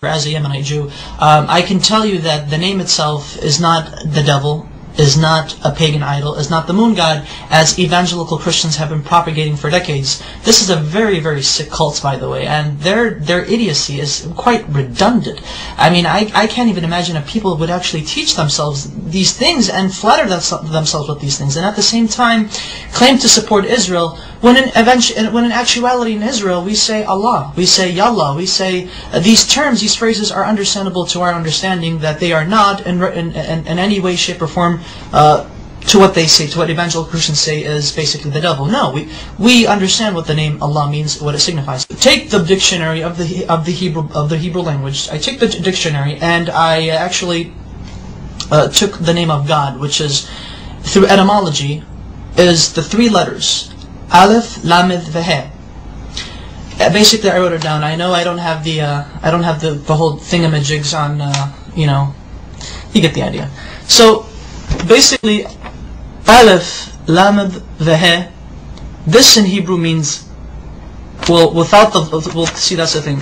as a Yemenite Jew, I can tell you that the name itself is not the devil, is not a pagan idol, is not the moon god, as evangelical Christians have been propagating for decades. This is a very, very sick cult, by the way, and their idiocy is quite redundant. I mean, I can't even imagine if people would actually teach themselves these things and flatter themselves with these things, and at the same time claim to support Israel, when in actuality in Israel we say Allah, we say Yallah, we say these terms, these phrases are understandable to our understanding, that they are not in any way, shape or form to what they say, to what evangelical Christians say is basically the devil. No, we understand what the name Allah means, what it signifies. Take the dictionary of the Hebrew language. I take the dictionary and I actually took the name of God, which is, through etymology, is the three letters Aleph, Lamed, Veh. Basically, I wrote it down. I know I don't have the whole thingamajigs on, you get the idea. So basically, Aleph, Lamed, Veh. This in Hebrew means, well, see, that's the thing.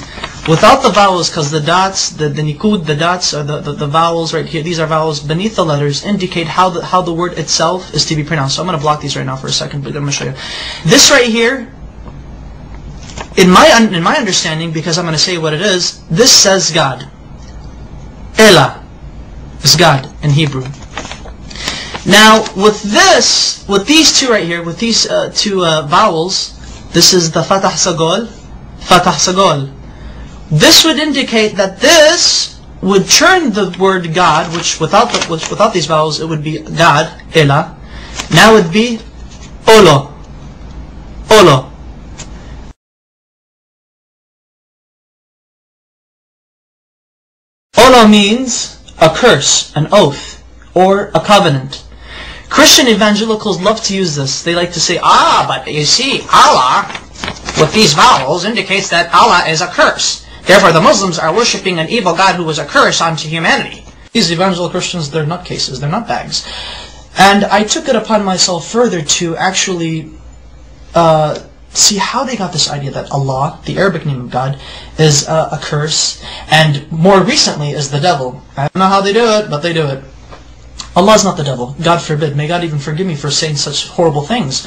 Without the vowels, because the dots, the nikud, the dots, or the vowels right here, these are vowels beneath the letters, indicate how the word itself is to be pronounced. So I'm going to block these right now for a second, but I'm going to show you. This right here, in my understanding, because I'm going to say what it is, this says God. Elah is God in Hebrew. Now, with these two right here, with these two vowels, this is the Fatah Sagol, Fatah Sagol. This would indicate that this would turn the word God, which without these vowels it would be God, Elah. Now it would be Olo, Olo. Olo means a curse, an oath, or a covenant. Christian evangelicals love to use this. They like to say, but you see, Allah, with these vowels, indicates that Allah is a curse. Therefore, the Muslims are worshipping an evil God who was a curse onto humanity. These evangelical Christians, they're nutcases, they're nutbags. And I took it upon myself further to actually see how they got this idea that Allah, the Arabic name of God, is a curse, and more recently is the devil. I don't know how they do it, but they do it. Allah is not the devil. God forbid. May God even forgive me for saying such horrible things.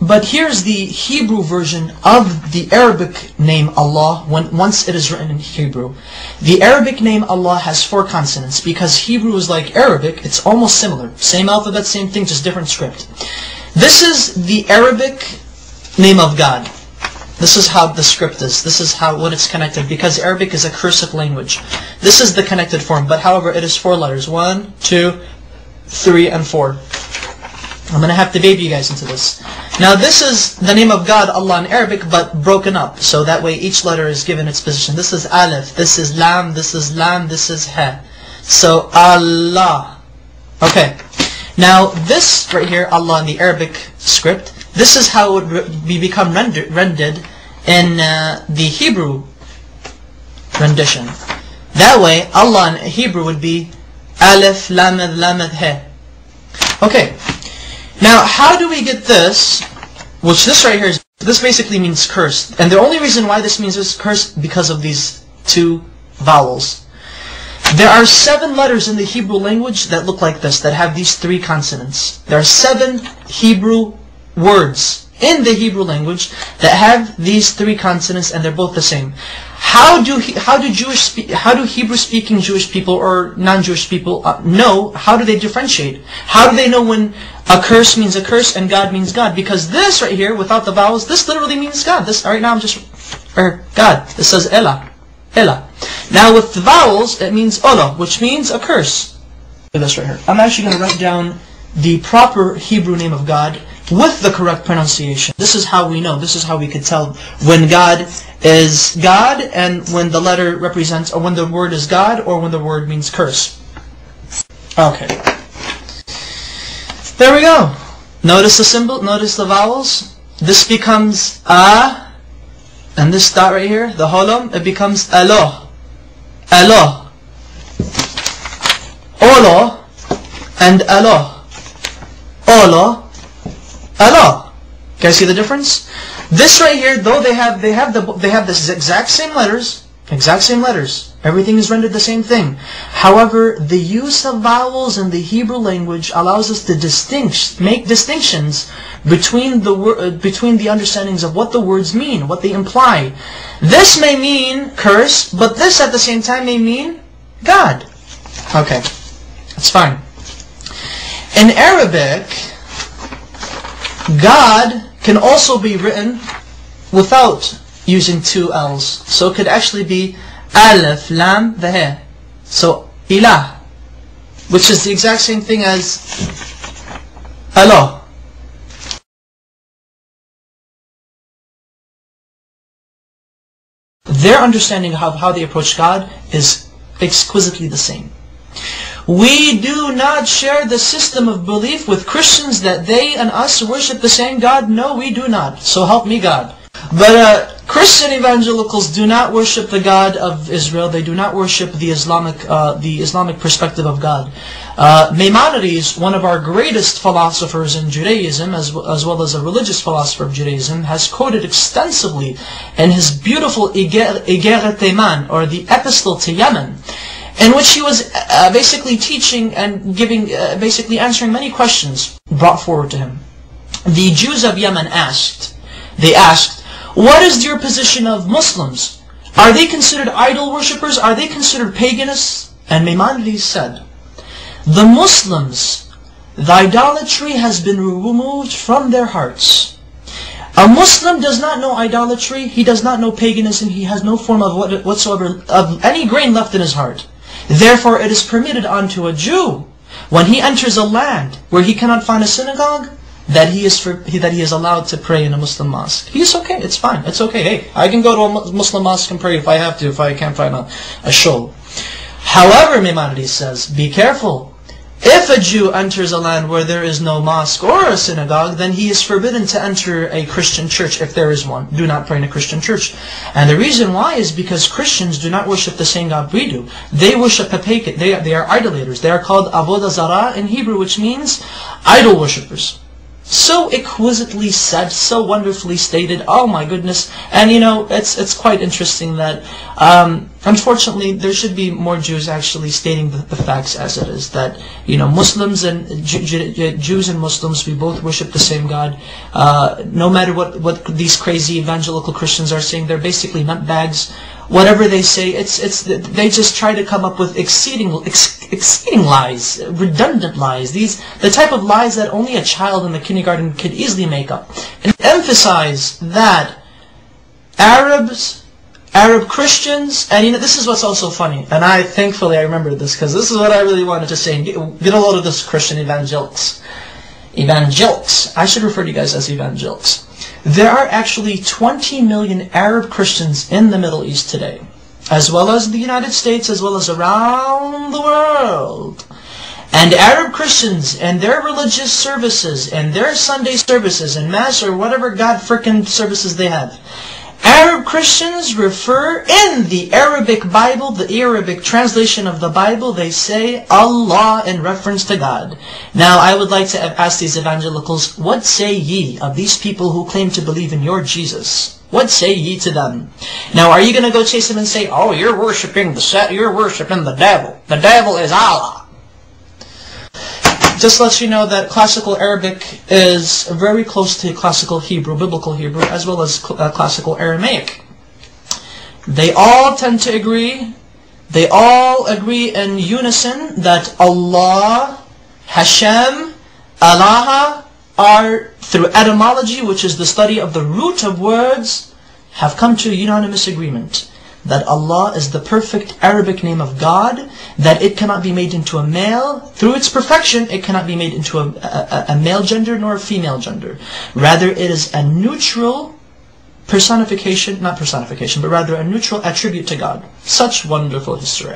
But here's the Hebrew version of the Arabic name Allah once it is written in Hebrew. The Arabic name Allah has 4 consonants because Hebrew is like Arabic. It's almost similar. Same alphabet, same thing, just different script. This is the Arabic name of God. This is how the script is. This is what it's connected, because Arabic is a cursive language. This is the connected form, but however it is 4 letters. 1, 2, 3, and 4. I'm going to have to baby you guys into this. Now this is the name of God, Allah in Arabic, but broken up. So that way each letter is given its position. This is Aleph, this is Lam, this is Lam, this is Ha. So Allah. Okay. Now this right here, Allah in the Arabic script, this is how it would become rendered in the Hebrew rendition. That way, Allah in Hebrew would be Aleph, Lamed, Lamed, He. Okay. Now, how do we get this? Which this right here is, this basically means cursed. And the only reason why this means is cursed because of these 2 vowels. There are 7 letters in the Hebrew language that look like this, that have these 3 consonants. There are 7 Hebrew words in the Hebrew language that have these 3 consonants, and they're both the same. How do Hebrew-speaking Jewish people or non-Jewish people know? How do they differentiate? How do they know when a curse means a curse and God means God? Because this right here, without the vowels, this literally means God. This right now I'm just God. This says Elah, Elah. Now with the vowels, it means Olo, which means a curse. Look at this right here. I'm actually going to write down the proper Hebrew name of God with the correct pronunciation. This is how we know. This is how we could tell when God is God and when the letter represents, or when the word is God, or when the word means curse. Okay. There we go. Notice the symbol, notice the vowels. This becomes A, and this dot right here, the holom, it becomes Alo. Alo. Olo and Alo. Olo. Allah. Can you see the difference? This right here, though they have the exact same letters, Exact same letters. Everything is rendered the same thing. However, the use of vowels in the Hebrew language allows us to make distinctions between the understandings of what the words mean, what they imply. This may mean curse, but this at the same time may mean God. Okay, that's fine. In Arabic, God can also be written without using two L's. So it could actually be Alif, Lam, Vahe. So, Ilah, which is the exact same thing as Allah. Their understanding of how they approach God is exquisitely the same. We do not share the system of belief with Christians that they and us worship the same God. No, we do not. So help me God. But Christian evangelicals do not worship the God of Israel. They do not worship the Islamic perspective of God. Maimonides, one of our greatest philosophers in Judaism, as well as a religious philosopher of Judaism, has quoted extensively in his beautiful Igeret Teman, or the Epistle to Yemen, in which he was basically teaching and giving, basically answering many questions brought forward to him. The Jews of Yemen asked, what is your position of Muslims? Are they considered idol worshippers? Are they considered paganists? And Maimonides said, the Muslims, the idolatry has been removed from their hearts. A Muslim does not know idolatry, he does not know paganism, he has no form of whatsoever of any grain left in his heart. Therefore it is permitted unto a Jew, when he enters a land where he cannot find a synagogue, that he is allowed to pray in a Muslim mosque. He's okay, it's fine, it's okay. Hey, I can go to a Muslim mosque and pray if I have to, if I can't find a shul. However, Maimonides says, be careful. If a Jew enters a land where there is no mosque or a synagogue, then he is forbidden to enter a Christian church if there is one. Do not pray in a Christian church. And the reason why is because Christians do not worship the same God we do. They worship a pagan. They are idolaters. They are called Avodah Zarah in Hebrew, which means idol worshippers. So exquisitely said, so wonderfully stated. Oh my goodness! And you know, it's quite interesting that unfortunately there should be more Jews actually stating the facts as it is. That you know, Muslims and Jews and Muslims, we both worship the same God. No matter what these crazy evangelical Christians are saying, they're basically nutbags. Whatever they say, they just try to come up with exceeding lies, redundant lies. The type of lies that only a child in the kindergarten could easily make up. And emphasize that Arab Christians, and you know, this is what's also funny, and thankfully I remember this, because this is what I really wanted to say, and get a load of this, Christian evangelics. I should refer to you guys as evangelics. There are actually 20 million Arab Christians in the Middle East today, as well as the United States, as well as around the world. And Arab Christians and their religious services and their Sunday services and Mass or whatever God frickin' services they have, Arab Christians refer in the Arabic Bible, the Arabic translation of the Bible, they say Allah in reference to God. Now I would like to ask these evangelicals, what say ye of these people who claim to believe in your Jesus? What say ye to them? Now are you going to go chase them and say, oh, you're worshiping the devil. The devil is Allah. Just lets you know that classical Arabic is very close to classical Hebrew, biblical Hebrew, as well as classical Aramaic. They all tend to agree, they all agree in unison that Allah, Hashem, Allah are, through etymology, which is the study of the root of words, have come to a unanimous agreement that Allah is the perfect Arabic name of God, that it cannot be made into a male. Through its perfection, it cannot be made into a male gender nor a female gender. Rather, it is a neutral personification, not personification, but rather a neutral attribute to God. Such wonderful history.